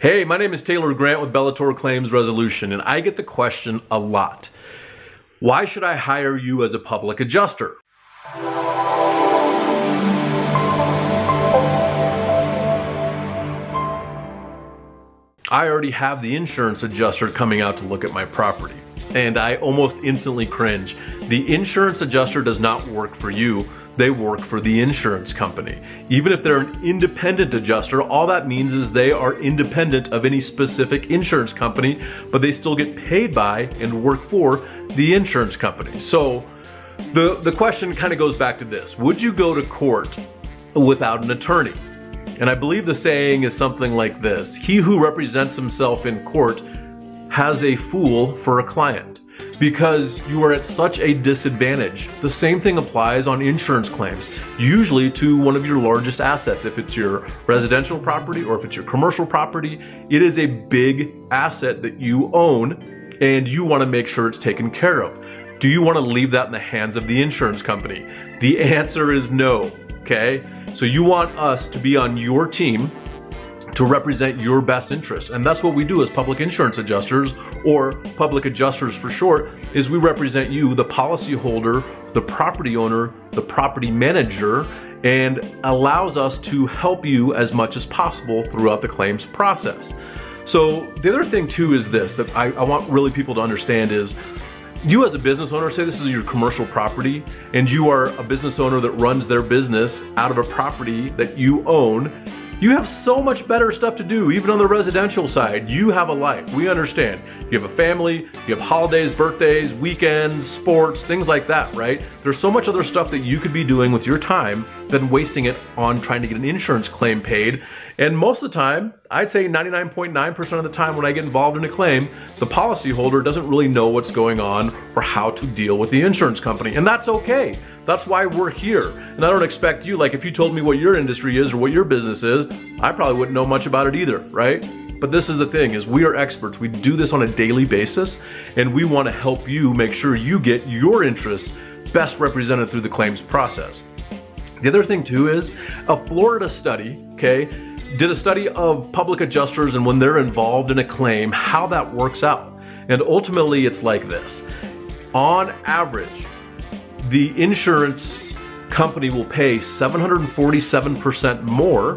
Hey, my name is Taylor Grant with Bellator Claims Resolution, and I get the question a lot. Why should I hire you as a public adjuster? I already have the insurance adjuster coming out to look at my property, and I almost instantly cringe. The insurance adjuster does not work for you. They work for the insurance company. Even if they're an independent adjuster, all that means is they are independent of any specific insurance company, but they still get paid by and work for the insurance company. So the question kind of goes back to this. Would you go to court without an attorney? And I believe the saying is something like this: he who represents himself in court has a fool for a client. Because you are at such a disadvantage. The same thing applies on insurance claims, usually to one of your largest assets. If it's your residential property or if it's your commercial property, it is a big asset that you own and you want to make sure it's taken care of. Do you want to leave that in the hands of the insurance company? The answer is no, okay? So you want us to be on your team to represent your best interest. And that's what we do as public insurance adjusters, or public adjusters for short, is we represent you, the policyholder, the property owner, the property manager, and allows us to help you as much as possible throughout the claims process. So the other thing too is this, that I want really people to understand is, you as a business owner, say this is your commercial property, and you are a business owner that runs their business out of a property that you own. You have so much better stuff to do, even on the residential side. You have a life, we understand. You have a family, you have holidays, birthdays, weekends, sports, things like that, right? There's so much other stuff that you could be doing with your time than wasting it on trying to get an insurance claim paid. And most of the time, I'd say 99.9% of the time when I get involved in a claim, the policyholder doesn't really know what's going on or how to deal with the insurance company. And that's okay. That's why we're here. And I don't expect you, like if you told me what your industry is or what your business is, I probably wouldn't know much about it either, right? But this is the thing, is we are experts. We do this on a daily basis, and we want to help you make sure you get your interests best represented through the claims process. The other thing too is a Florida study, okay, did a study of public adjusters and when they're involved in a claim, how that works out. And ultimately it's like this. On average, the insurance company will pay 747% more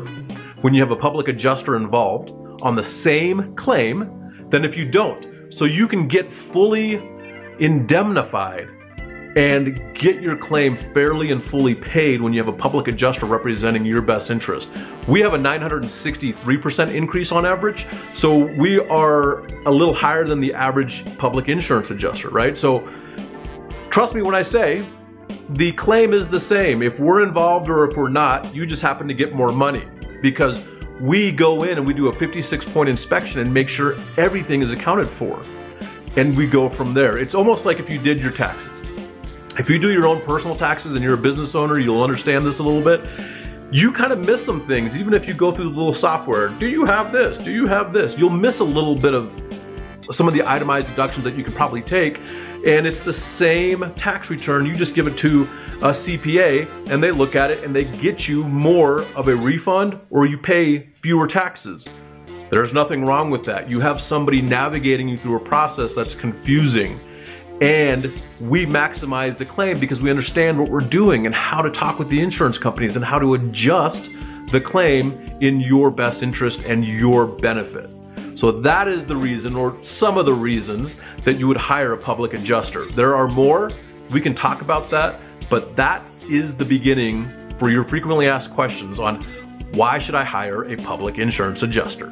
when you have a public adjuster involved on the same claim than if you don't. So you can get fully indemnified and get your claim fairly and fully paid when you have a public adjuster representing your best interest. We have a 963% increase on average, so we are a little higher than the average public insurance adjuster, right? So trust me when I say the claim is the same. If we're involved or if we're not, you just happen to get more money because we go in and we do a 56-point inspection and make sure everything is accounted for. And we go from there. It's almost like if you did your taxes. If you do your own personal taxes and you're a business owner, you'll understand this a little bit. You kind of miss some things, even if you go through the little software. Do you have this? Do you have this? You'll miss a little bit of some of the itemized deductions that you could probably take, and it's the same tax return. You just give it to a CPA and they look at it and they get you more of a refund, or you pay fewer taxes. There's nothing wrong with that. You have somebody navigating you through a process that's confusing, and we maximize the claim because we understand what we're doing and how to talk with the insurance companies and how to adjust the claim in your best interest and your benefit. So that is the reason, or some of the reasons, that you would hire a public adjuster. There are more, we can talk about that, but that is the beginning for your frequently asked questions on why should I hire a public insurance adjuster.